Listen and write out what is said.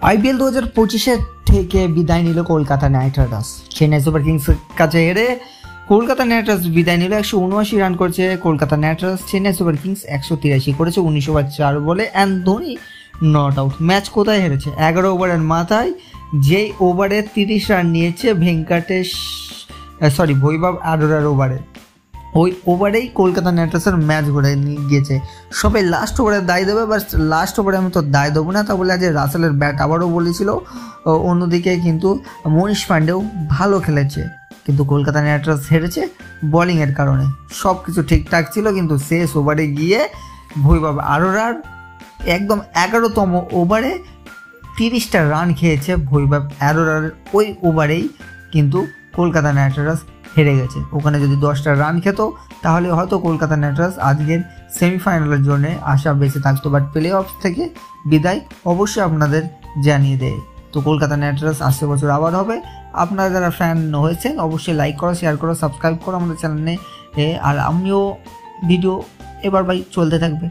IPL 2025 থেকে বিদায় নিল Kolkata night Riders. Chennai super কিংসের কাছে হেরে কলকাতা নাইট রাইডার্স বিদায় নিল। 179 রান করেছে Kolkata night Riders, Chennai Super Kings 183 করেছে 19 ওভার 4 বলে। And Dhoni not out. Match কোথায় হেরেছে? 11 ওভারের মাথায় যেই ওভারে 30 রান নিয়েছে ভৈভব আরোরার ওভারে, ওই ওভারেই কলকাতা নাইট রাইডার্সের ম্যাচ ঘুরে গিয়েছে। সবাই লাস্ট ওভারে দায় দেবে, বাট লাস্ট ওভারে আমি তো দায় দেবো না। তা বলে আজ রাসেলের ব্যাট আবারও বলেছিল। অন্যদিকে কিন্তু মনীষ পাণ্ডেও ভালো খেলেছে, কিন্তু কলকাতা নাইট রাইডার্স হেরেছে বোলিংয়ের কারণে। সব কিছু ঠিকঠাক ছিল, কিন্তু শেষ ওভারে গিয়ে ভৈভব আরোরার একদম 11তম ওভারে 30টা রান খেয়েছে ভৈভব আরোরার। ওই ওভারেই কিন্তু কলকাতা নাইট রাইডার্স হেরে গেছে। ওখানে যদি 10টা রান খেত তাহলে হয়তো কলকাতা নাইট রাইডার্স আজকের সেমিফাইনালের জন্য আশা বেঁচে থাকতো, বাট প্লে অফ থেকে বিদায় অবশ্যই আপনাদের জানিয়ে দেয়। তো কলকাতা নাইট রাইডার্স আসছে বছর আবার হবে। আপনারা যারা ফ্যান হয়েছেন অবশ্যই লাইক করো, শেয়ার করো, সাবস্ক্রাইব করো আমাদের চ্যানেলে। আর আমিও ভিডিও এবার চলতে থাকবে।